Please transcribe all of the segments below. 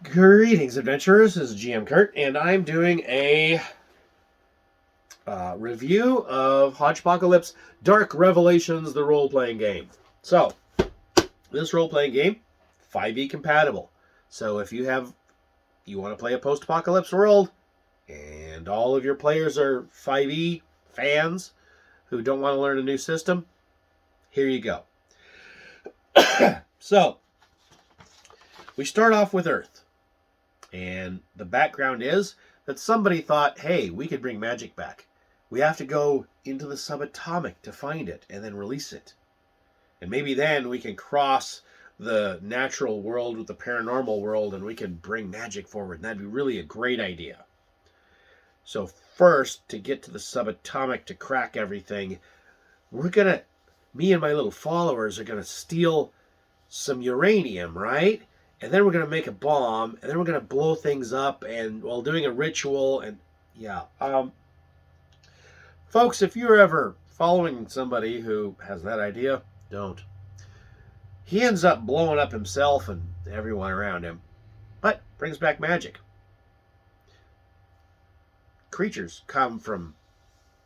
Greetings, adventurers. This is GM Kurt, and I'm doing a review of Hodgepocolypse Dark Revelations, the role-playing game. So, this role-playing game, 5e compatible. So if you want to play a post-apocalypse world, and all of your players are 5e fans who don't want to learn a new system, here you go. So, we start off with Earth. And the background is that somebody thought, hey, we could bring magic back. We have to go into the subatomic to find it and then release it. And maybe then we can cross the natural world with the paranormal world and we can bring magic forward. And that'd be really a great idea. So first, to get to the subatomic to crack everything, me and my little followers are going to steal some uranium, right? And then we're going to make a bomb, and then we're going to blow things up, and while doing a ritual, and yeah. Folks, if you're ever following somebody who has that idea, don't. He ends up blowing up himself and everyone around him, but brings back magic. Creatures come from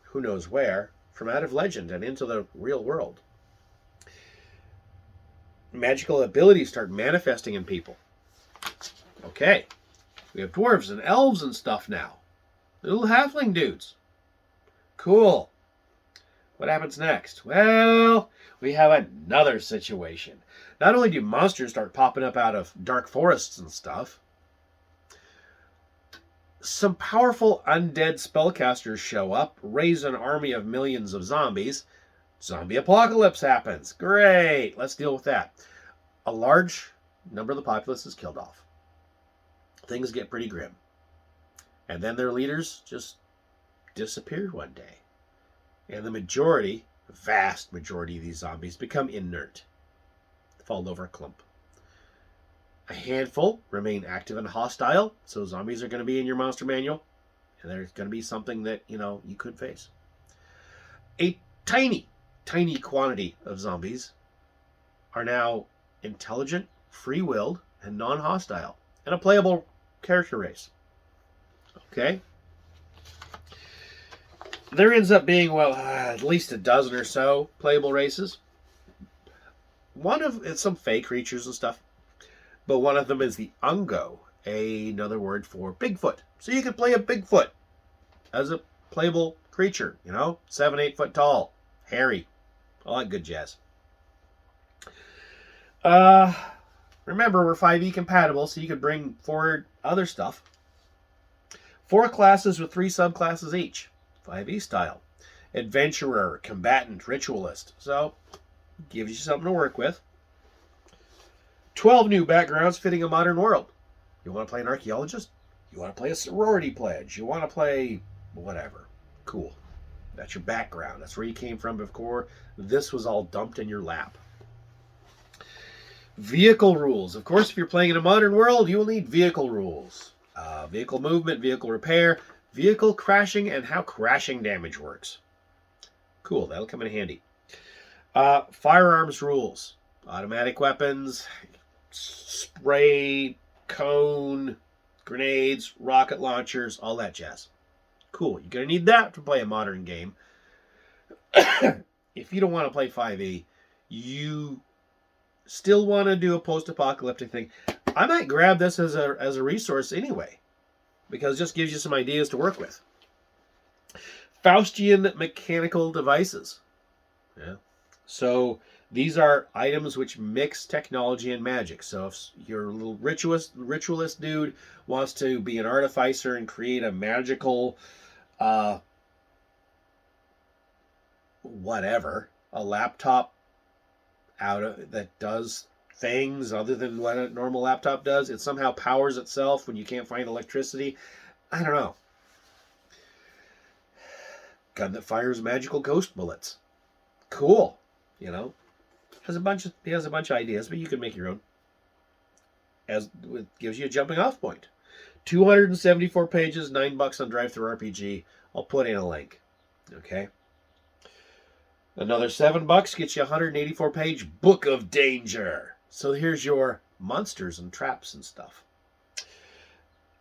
who knows where, from out of legend and into the real world. Magical abilities start manifesting in people. Okay, we have dwarves and elves and stuff now. Little halfling dudes. Cool. What happens next? Well, we have another situation. Not only do monsters start popping up out of dark forests and stuff, some powerful undead spellcasters show up, raise an army of millions of zombies. Zombie apocalypse happens. Great. Let's deal with that. A large number of the populace is killed off. Things get pretty grim. And then their leaders just disappeared one day. And the vast majority of these zombies become inert. Fall over a clump. A handful remain active and hostile. So zombies are going to be in your monster manual. And there's going to be something that, you could face. A tiny quantity of zombies are now intelligent, free-willed, and non-hostile, and a playable character race. Okay? There ends up being, at least a dozen or so playable races. It's some fey creatures and stuff, but one of them is the Ungo, another word for Bigfoot. So you can play a Bigfoot as a playable creature, 7-8 foot tall, hairy, all that good jazz. Remember, we're 5e compatible, so you could bring forward other stuff. 4 classes with 3 subclasses each, 5e style. Adventurer, combatant, ritualist. So, gives you something to work with. 12 new backgrounds fitting a modern world. You want to play an archaeologist? You want to play a sorority pledge? You want to play whatever. Cool. That's your background. That's where you came from before this was all dumped in your lap. Vehicle rules. Of course, if you're playing in a modern world, you will need vehicle rules. Vehicle movement, vehicle repair, vehicle crashing, and how crashing damage works. Cool, that'll come in handy. Firearms rules. Automatic weapons, spray, cone, grenades, rocket launchers, all that jazz. Cool, you're going to need that to play a modern game. If you don't want to play 5e, you still want to do a post-apocalyptic thing, I might grab this as a resource anyway, because it just gives you some ideas to work with. Faustian mechanical devices. Yeah. So these are items which mix technology and magic. So if your little ritualist dude wants to be an artificer and create a magical a laptop that does things other than what a normal laptop does. It somehow powers itself when you can't find electricity. I don't know. Gun that fires magical ghost bullets. Cool. He has a bunch of ideas, but you can make your own. It gives you a jumping off point. 274 pages, $9 on DriveThruRPG. I'll put in a link. Okay. Another $7 gets you a 184-page Book of Danger. So here's your monsters and traps and stuff.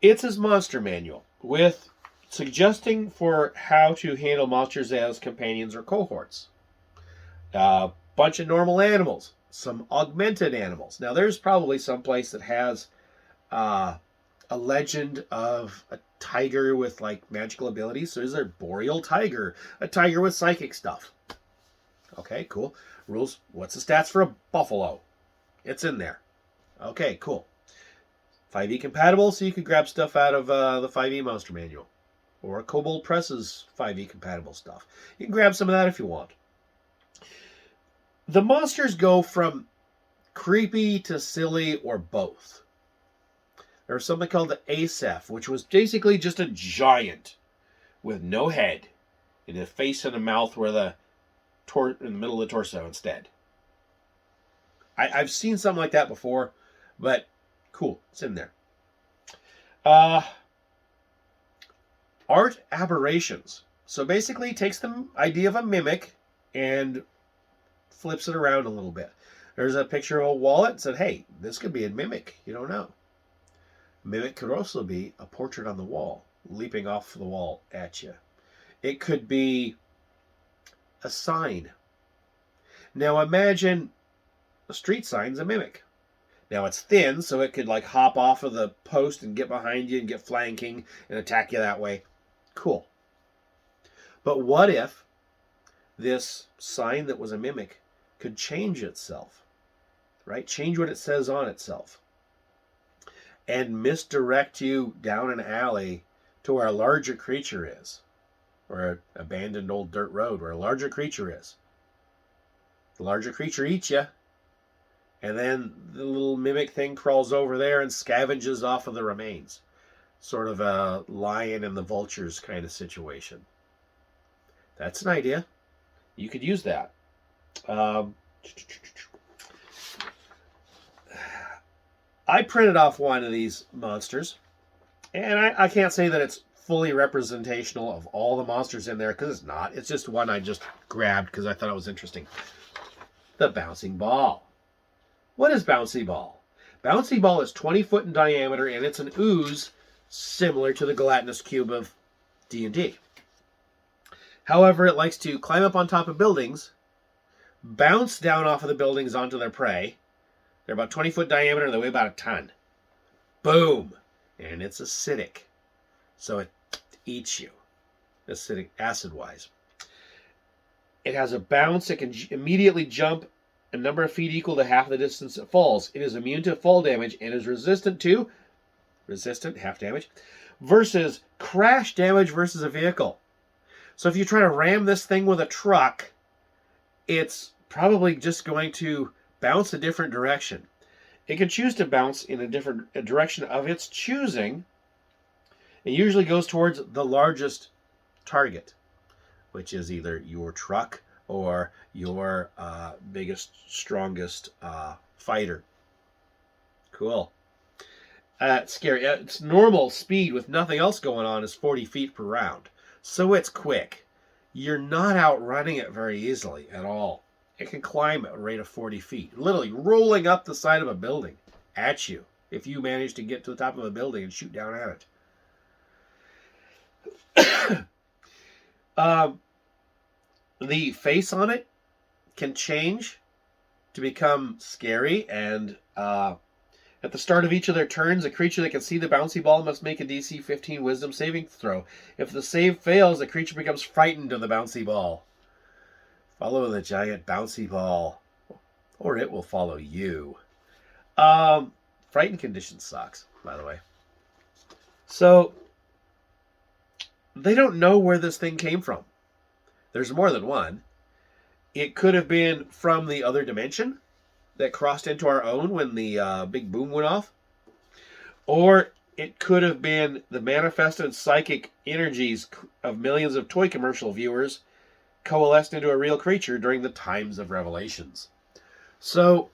It's his monster manual with suggesting for how to handle monsters as companions or cohorts. A bunch of normal animals, some augmented animals. Now, there's probably some place that has a legend of a tiger with like magical abilities. So, is there boreal tiger, a tiger with psychic stuff? Okay, cool. Rules. What's the stats for a buffalo? It's in there. Okay, cool. 5e compatible, so you could grab stuff out of the 5e monster manual. Or Kobold Press's 5e compatible stuff. You can grab some of that if you want. The monsters go from creepy to silly or both. There's something called the Aseph, which was basically just a giant with no head and a face and a mouth where in the middle of the torso instead. I've seen something like that before, but cool, it's in there. Art Aberrations. So basically takes the idea of a mimic and flips it around a little bit. There's a picture of a wallet and said, hey, this could be a mimic. You don't know. Mimic could also be a portrait on the wall, leaping off the wall at you. It could be a sign. Now imagine a street sign's a mimic. Now it's thin, so it could like hop off of the post and get behind you and get flanking and attack you that way. Cool. But what if this sign that was a mimic could change itself, right? Change what it says on itself and misdirect you down an alley to where a larger creature is, or an abandoned old dirt road where a larger creature is. The larger creature eats you, and then the little mimic thing crawls over there and scavenges off of the remains. Sort of a lion and the vultures kind of situation. That's an idea. You could use that. I printed off one of these monsters, and I can't say that it's fully representational of all the monsters in there, because it's not. It's just one I just grabbed because I thought it was interesting. The Bouncing Ball. What is Bouncy Ball? Bouncy Ball is 20 foot in diameter, and it's an ooze similar to the gelatinous cube of D&D. However, it likes to climb up on top of buildings, bounce down off of the buildings onto their prey. They're about 20 foot diameter, and they weigh about a ton. Boom! And it's acidic. So it eats you, acidic, acid-wise. It has a bounce. It can immediately jump a number of feet equal to half the distance it falls. It is immune to fall damage and is resistant, half damage, versus crash damage versus a vehicle. So if you try to ram this thing with a truck, it's probably just going to bounce a different direction. It can choose to bounce in a direction of its choosing. It usually goes towards the largest target, which is either your truck or your biggest, strongest fighter. Cool. It's scary. Its normal speed with nothing else going on is 40 feet per round. So it's quick. You're not outrunning it very easily at all. It can climb at a rate of 40 feet, literally rolling up the side of a building at you if you manage to get to the top of a building and shoot down at it. The face on it can change to become scary, and at the start of each of their turns, a creature that can see the bouncy ball must make a DC 15 wisdom saving throw. If the save fails, the creature becomes frightened of the bouncy ball. Follow the giant bouncy ball, or it will follow you. Frightened condition sucks, by the way. So, they don't know where this thing came from. There's more than one. It could have been from the other dimension that crossed into our own when the big boom went off. Or it could have been the manifested psychic energies of millions of toy commercial viewers coalesced into a real creature during the times of Revelations. So,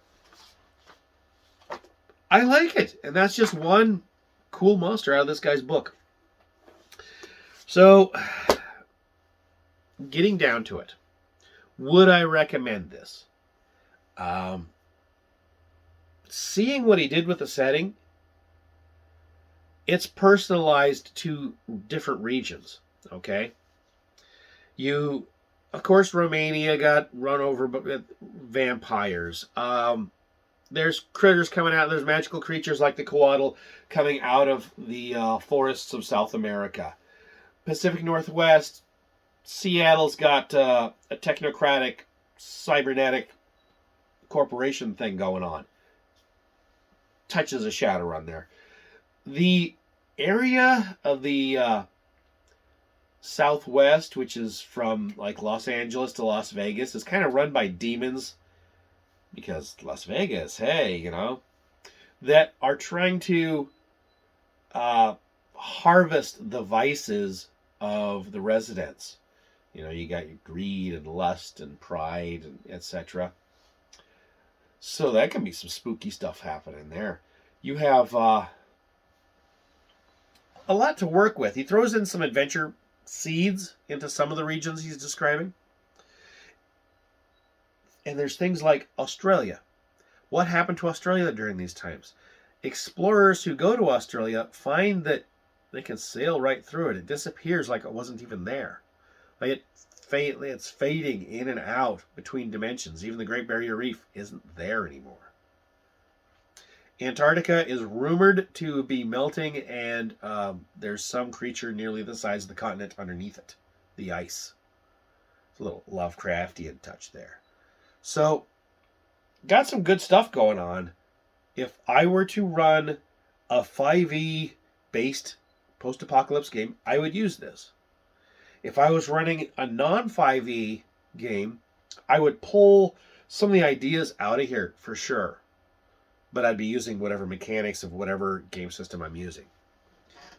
I like it. And that's just one cool monster out of this guy's book. So, getting down to it, would I recommend this? Seeing what he did with the setting, it's personalized to different regions. Okay, of course, Romania got run over by vampires. There's critters coming out. There's magical creatures like the coatl coming out of the forests of South America. Pacific Northwest, Seattle's got a technocratic, cybernetic corporation thing going on. Touches of Shadowrun there. The area of the Southwest, which is from like Los Angeles to Las Vegas, is kind of run by demons because Las Vegas, hey, that are trying to harvest the vices of the residents. You got your greed and lust and pride and etc. So that can be some spooky stuff happening there. You have a lot to work with. He throws in some adventure seeds into some of the regions he's describing. And there's things like Australia. What happened to Australia during these times? Explorers who go to Australia find that they can sail right through it. It disappears like it wasn't even there. Like it's fading in and out between dimensions. Even the Great Barrier Reef isn't there anymore. Antarctica is rumored to be melting, and there's some creature nearly the size of the continent underneath it, the ice. It's a little Lovecraftian touch there. So, got some good stuff going on. If I were to run a 5e based post-apocalypse game, I would use this. If I was running a non-5e game, I would pull some of the ideas out of here for sure. But I'd be using whatever mechanics of whatever game system I'm using.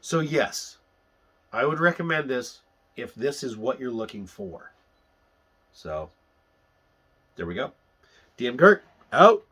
So yes, I would recommend this if this is what you're looking for. So, there we go. DM Kurt, out.